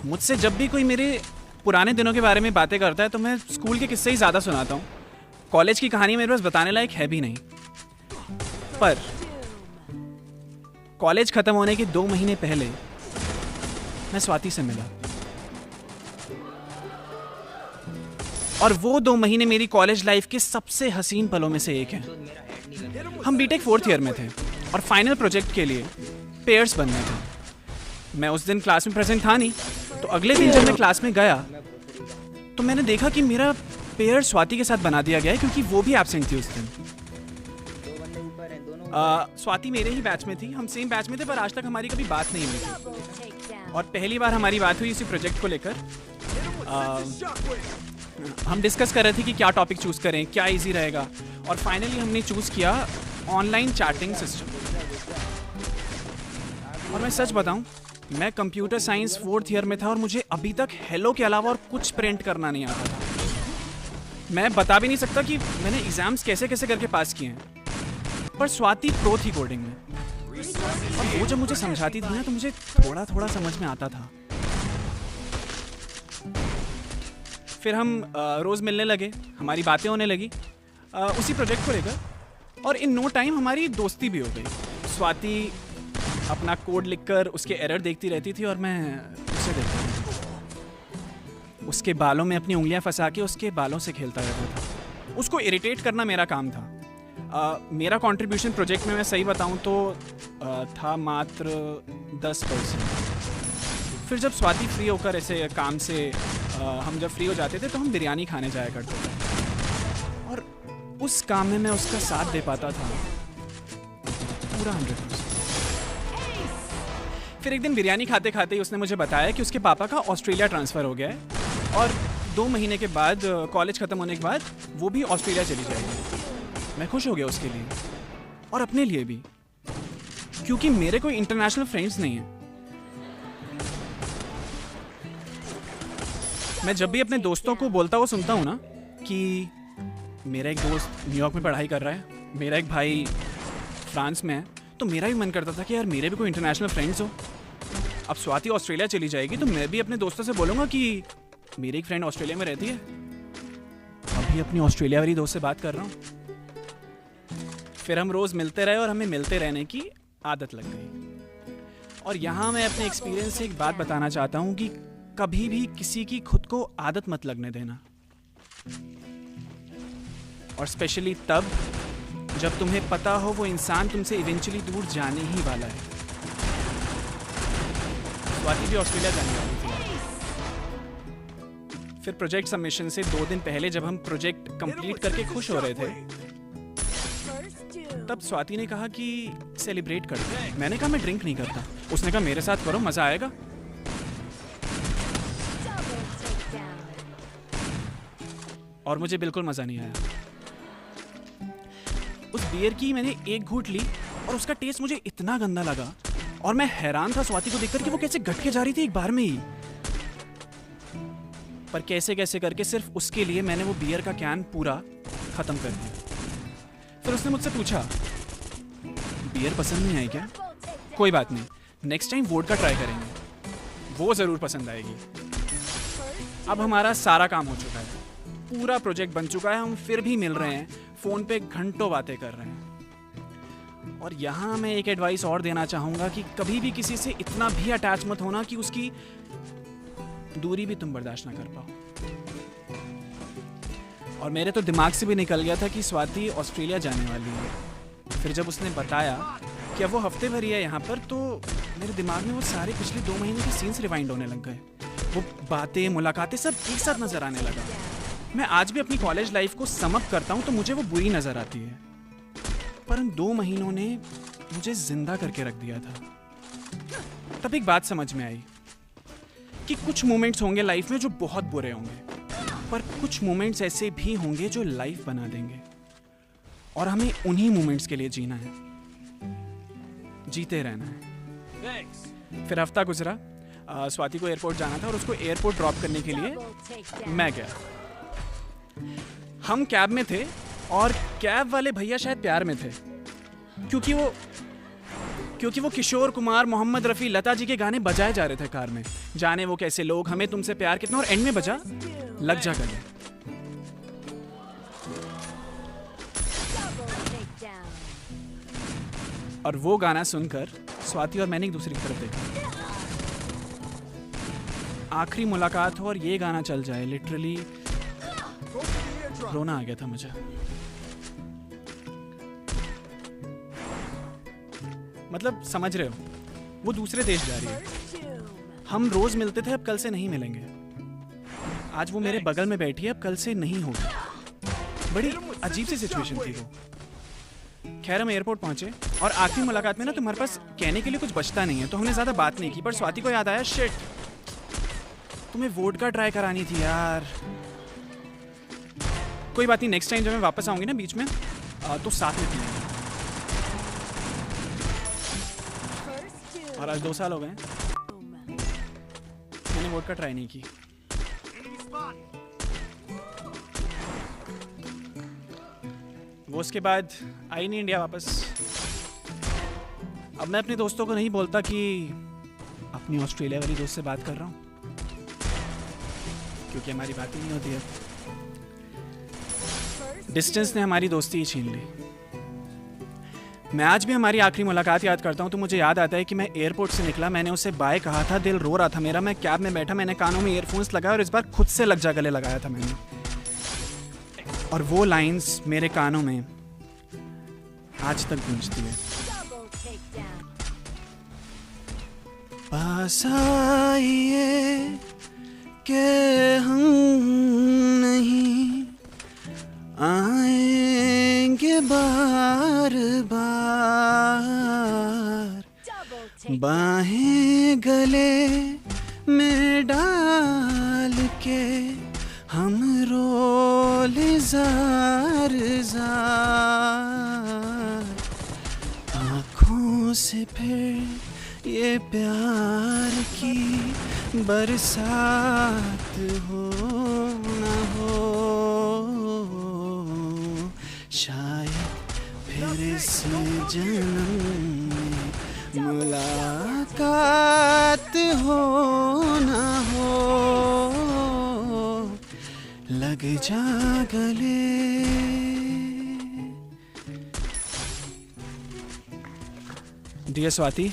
मुझसे जब भी कोई मेरे पुराने दिनों के बारे में बातें करता है तो मैं स्कूल के किस्से ही ज़्यादा सुनाता हूँ। कॉलेज की कहानी मेरे पास बताने लायक है भी नहीं। पर कॉलेज ख़त्म होने के 2 महीने पहले मैं स्वाति से मिला, और वो 2 महीने मेरी कॉलेज लाइफ के सबसे हसीन पलों में से एक हैं। हम बीटेक 4th ईयर में थे और फाइनल प्रोजेक्ट के लिए पेयर्स बनने थे। मैं उस दिन क्लास में प्रेजेंट था नहीं, तो अगले दिन जब मैं क्लास में गया तो मैंने देखा कि मेरा पेयर स्वाति के साथ बना दिया गया है, क्योंकि वो भी एब्सेंट थी उस दिन। स्वाति मेरे ही बैच में थी, हम सेम बैच में थे, पर आज तक हमारी कभी बात नहीं हुई थी। और पहली बार हमारी बात हुई इसी प्रोजेक्ट को लेकर। हम डिस्कस कर रहे थे कि क्या टॉपिक चूज़ करें, क्या इजी रहेगा, और फाइनली हमने चूज़ किया ऑनलाइन चैटिंग सिस्टम। और मैं सच बताऊं, मैं कंप्यूटर साइंस 4th ईयर में था और मुझे अभी तक हेलो के अलावा और कुछ प्रिंट करना नहीं आता था। मैं बता भी नहीं सकता कि मैंने एग्जाम्स कैसे कैसे करके पास किए हैं, पर स्वाति प्रो थी कोडिंग में, और वो जब मुझे समझाती थी ना तो मुझे थोड़ा थोड़ा समझ में आता था। फिर हम रोज़ मिलने लगे, हमारी बातें होने लगी उसी प्रोजेक्ट को लेकर, और इन नो टाइम हमारी दोस्ती भी हो गई। स्वाति अपना कोड लिखकर उसके एरर देखती रहती थी और मैं उसे देखता था। उसके बालों में अपनी उंगलियां फंसा के उसके बालों से खेलता रहता था। उसको इरिटेट करना मेरा काम था। मेरा कंट्रीब्यूशन प्रोजेक्ट में मैं सही बताऊं तो था मात्र 10%। फिर जब स्वाति फ्री होकर ऐसे काम से हम जब फ्री हो जाते थे तो हम बिरयानी खाने जाया करते थे, और उस काम में मैं उसका साथ दे पाता था पूरा 100%। फिर एक दिन बिरयानी खाते खाते ही उसने मुझे बताया कि उसके पापा का ऑस्ट्रेलिया ट्रांसफ़र हो गया है, और 2 महीने के बाद, कॉलेज ख़त्म होने के बाद, वो भी ऑस्ट्रेलिया चली जाएगी। मैं खुश हो गया उसके लिए और अपने लिए भी, क्योंकि मेरे कोई इंटरनेशनल फ्रेंड्स नहीं हैं। मैं जब भी अपने दोस्तों को बोलता हुआ सुनता हूँ ना कि मेरा एक दोस्त न्यूयॉर्क में पढ़ाई कर रहा है, मेरा एक भाई फ्रांस में है, तो मेरा भी मन करता था कि यार मेरे भी कोई इंटरनेशनल फ्रेंड्स हो। अब स्वाति ऑस्ट्रेलिया चली जाएगी तो मैं भी अपने दोस्तों से बोलूँगा कि मेरी एक फ्रेंड ऑस्ट्रेलिया में रहती है। अभी अपनी ऑस्ट्रेलिया वाली दोस्त से बात कर रहा हूँ। फिर हम रोज़ मिलते रहे और हमें मिलते रहने की आदत लग गई। और यहाँ मैं अपने एक्सपीरियंस से एक बात बताना चाहता हूँ कि कभी भी किसी की खुद को आदत मत लगने देना, और स्पेशली तब जब तुम्हें पता हो वो इंसान तुमसे इवेंचुअली दूर जाने ही वाला है। स्वाति भी ऑस्ट्रेलिया जाने वाली थी। फिर प्रोजेक्ट सबमिशन से 2 दिन पहले जब हम प्रोजेक्ट कंप्लीट करके खुश हो रहे थे, तब स्वाति ने कहा कि सेलिब्रेट करते हैं। मैंने कहा मैं ड्रिंक नहीं करता। उसने कहा मेरे साथ करो, मजा आएगा। और मुझे बिल्कुल मजा नहीं आया। उस बियर की मैंने एक घूंट ली और उसका टेस्ट मुझे इतना गंदा लगा, और मैं हैरान था स्वाति को देखकर कि वो कैसे घट के जा रही थी एक बार में ही। पर कैसे कैसे करके सिर्फ उसके लिए मैंने वो बियर का कैन पूरा खत्म कर दिया। फिर उसने मुझसे पूछा बियर पसंद नहीं आई क्या? कोई बात नहीं, नेक्स्ट टाइम वोडका ट्राई करेंगे, वो जरूर पसंद आएगी। अब हमारा सारा काम हो चुका है, पूरा प्रोजेक्ट बन चुका है, हम फिर भी मिल रहे हैं, फोन पे घंटों बातें कर रहे हैं। और यहाँ मैं एक एडवाइस और देना चाहूँगा कि कभी भी किसी से इतना भी अटैच मत होना कि उसकी दूरी भी तुम बर्दाश्त ना कर पाओ। और मेरे तो दिमाग से भी निकल गया था कि स्वाति ऑस्ट्रेलिया जाने वाली है। फिर जब उसने बताया कि अब वो हफ्ते भर ही है यहाँ पर, तो मेरे दिमाग में वो सारे पिछले 2 महीने के सीन्स रिवाइंड होने लग गए। वो बातें, मुलाकातें सब एक साथ नजर आने लगा। मैं आज भी अपनी कॉलेज लाइफ को सम अप करता हूँ तो मुझे वो बुरी नजर आती है, पर उन 2 महीनों ने मुझे जिंदा करके रख दिया था। तब एक बात समझ में आई कि कुछ मोमेंट्स होंगे लाइफ में जो बहुत बुरे होंगे, पर कुछ मोमेंट्स ऐसे भी होंगे जो लाइफ बना देंगे, और हमें उन्हीं मोमेंट्स के लिए जीना है, जीते रहना है। फिर हफ्ता गुजरा, स्वाति को एयरपोर्ट जाना था और उसको एयरपोर्ट ड्रॉप करने के लिए मैं गया। हम कैब में थे और कैब वाले भैया शायद प्यार में थे, क्योंकि वो क्योंकि वो किशोर कुमार, मोहम्मद रफ़ी, लता जी के गाने बजाए जा रहे थे कार में। जाने वो कैसे लोग, हमें तुमसे प्यार कितना, और एंड में बजा लग जा गले। और वो गाना सुनकर स्वाति और मैंने एक दूसरे की तरफ देखा। आखिरी मुलाकात हो और ये गाना चल जाए, लिटरली रोना आ गया था मुझे। मतलब समझ रहे हो, वो दूसरे देश जा रही है, हम रोज मिलते थे, अब कल से नहीं मिलेंगे। आज वो मेरे बगल में बैठी है, अब कल से नहीं होगी। बड़ी अजीब सी सिचुएशन थी वो। खैर हम एयरपोर्ट पहुंचे और आखिरी मुलाकात में ना तुम्हारे पास कहने के लिए कुछ बचता नहीं है, तो हमने ज्यादा बात नहीं की। पर स्वाति को याद आया, शिट तुम्हें वोडका ट्राई करानी थी यार। कोई बात नहीं, नेक्स्ट टाइम जब मैं वापस आऊंगी ना बीच में तो साथ में पिएंगे। और आज 2 साल हो गए मैंने वोडका ट्राई नहीं की। वो उसके बाद आई नहीं इंडिया वापस। अब मैं अपने दोस्तों को नहीं बोलता कि अपनी ऑस्ट्रेलिया वाली दोस्त से बात कर रहा हूँ, क्योंकि हमारी बात ही नहीं होती है। डिस्टेंस ने हमारी दोस्ती ही छीन ली। मैं आज भी हमारी आखिरी मुलाकात याद करता हूँ तो मुझे याद आता है कि मैं एयरपोर्ट से निकला, मैंने उसे बाय कहा था, दिल रो रहा था मेरा। मैं कैब में बैठा, मैंने कानों में ईयरफोन्स लगाए और इस बार खुद से लग जा गले लगाया था मैंने। और वो लाइंस मेरे कानों में आज तक गूंजती है। पास आइए के हम नहीं आएंगे बार बार, बाहें गले में डाल के हम रोले जार जार, आँखों से फिर ये प्यार की बरसात हो ना हो, शायद फिर इस जन्म में मुलाकात हो ना हो, लग जा गले। डियर स्वाति,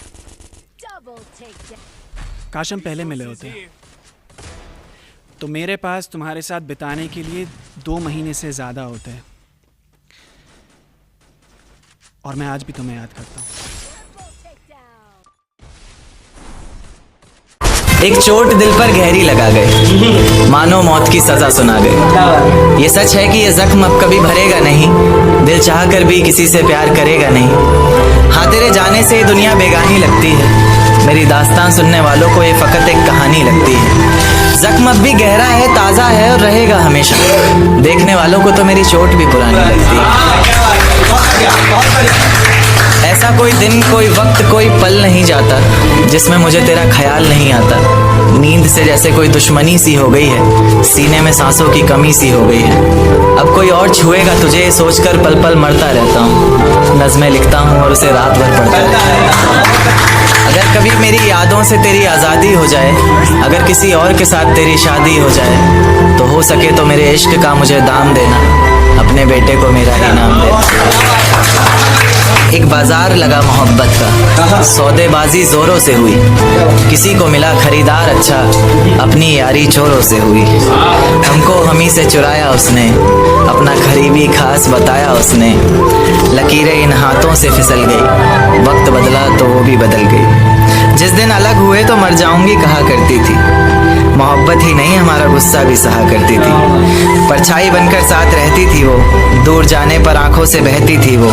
काश हम पहले मिले होते तो मेरे पास तुम्हारे साथ बिताने के लिए 2 महीने से ज़्यादा होते हैं, और मैं आज भी तुम्हें याद करता हूँ। एक चोट दिल पर गहरी लगा गए, मानो मौत की सजा सुना गए। ये सच है कि ये जख्म अब कभी भरेगा नहीं, दिल चाह कर भी किसी से प्यार करेगा नहीं। हाँ, तेरे जाने से दुनिया बेगानी लगती है, मेरी दास्तान सुनने वालों को ये फकत एक कहानी लगती है। जख्म अब भी गहरा है, ताज़ा है और रहेगा हमेशा, देखने वालों को तो मेरी चोट भी पुरानी लगती है। ऐसा कोई दिन, कोई वक्त, कोई पल नहीं जाता जिसमें मुझे तेरा ख्याल नहीं आता। नींद से जैसे कोई दुश्मनी सी हो गई है, सीने में सांसों की कमी सी हो गई है। अब कोई और छुएगा तुझे सोचकर पल पल मरता रहता हूँ, नज़्में लिखता हूँ और उसे रात भर पढ़ता रहता हूँ। अगर कभी मेरी यादों से तेरी आज़ादी हो जाए, अगर किसी और के साथ तेरी शादी हो जाए, तो हो सके तो मेरे इश्क का मुझे दाम देना, अपने बेटे को मेरा ही नाम देना। एक बाजार लगा मोहब्बत का, सौदेबाजी जोरों से हुई, किसी को मिला खरीदार अच्छा, अपनी यारी चोरों से हुई। हमको हमी से चुराया उसने, अपना करीबी खास बताया उसने। लकीरें इन हाथों से फिसल गई, वक्त बदला तो वो भी बदल गई। जिस दिन अलग हुए तो मर जाऊंगी कहा करती थी, मोहब्बत ही नहीं हमारा गुस्सा भी सहा करती थी। परछाई बनकर साथ रहती थी वो, दूर जाने पर आंखों से बहती थी वो।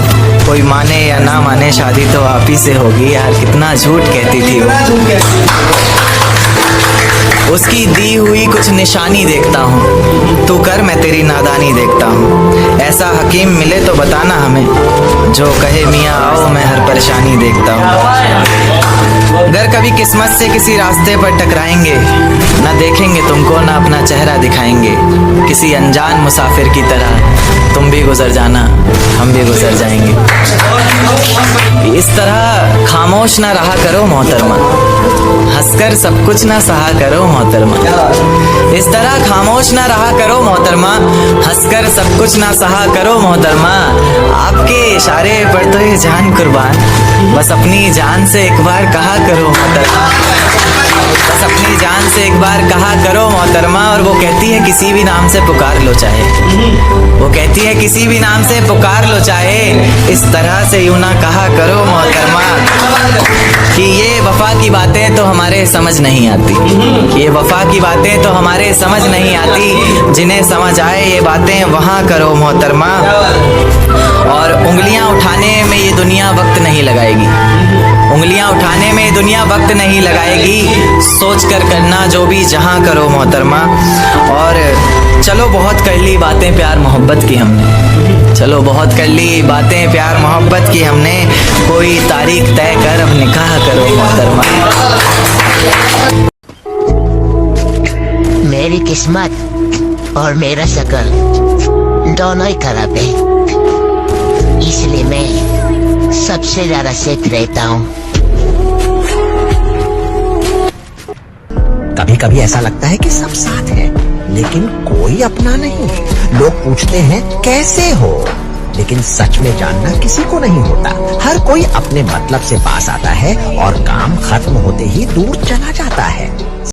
कोई माने या ना माने शादी तो आप ही से होगी, यार कितना झूठ कहती थी वो। उसकी दी हुई कुछ निशानी देखता हूँ, तू कर मैं तेरी नादानी देखता हूँ। ऐसा हकीम मिले तो बताना हमें, जो कहे मियाँ आओ मैं हर परेशानी देखता हूँ। अगर कभी किस्मत से किसी रास्ते पर टकराएंगे, ना देखेंगे तुमको ना अपना चेहरा दिखाएंगे, किसी अनजान मुसाफिर की तरह तुम भी गुजर जाना, हम भी गुजर जाएंगे। इस तरह खामोश ना रहा करो मोहतरमा, हंसकर सब कुछ ना सहा करो मोहतरमा। इस तरह खामोश ना रहा करो मोहतरमा, हंसकर सब कुछ ना सहा करो मोहतरमा। आपके इशारे पर तो ये जान कुर्बान, बस अपनी जान से एक बार कहा करो मोहतरमा, बस अपनी जान से एक बार कहा करो मोहतरमा। और वो कहती है किसी भी नाम से पुकार लो चाहे, वो कहती है किसी भी नाम से पुकार लो चाहे, इस तरह से यूं ना कहा करो मोहतरमा कि ये वफा की बातें तो हमारे समझ नहीं आती, ये वफा की बातें तो हमारे समझ नहीं आती, जिन्हें समझ आए ये बातें वहाँ करो मोहतरमा। और उंगलियां उठाने में ये दुनिया वक्त नहीं लगाएगी, उंगलियां उठाने में ये दुनिया वक्त नहीं लगाएगी, सोच कर करना जो भी जहां करो मोहतरमा। और चलो बहुत कर ली बातें प्यार मोहब्बत की हमने, चलो बहुत कर ली बातें प्यार मोहब्बत की हमने, कोई तारीख तय कर अब निकाह करो मोहतरमा। मेरी किस्मत और मेरा शक्ल दोनों ही खराब है, इसलिए मैं सबसे ज्यादा सेफ रहता हूँ। कभी कभी ऐसा लगता है कि सब साथ है लेकिन कोई अपना नहीं। लोग पूछते हैं कैसे हो, लेकिन सच में जानना किसी को नहीं होता। हर कोई अपने मतलब से पास आता है और काम खत्म होते ही दूर चला जाता है।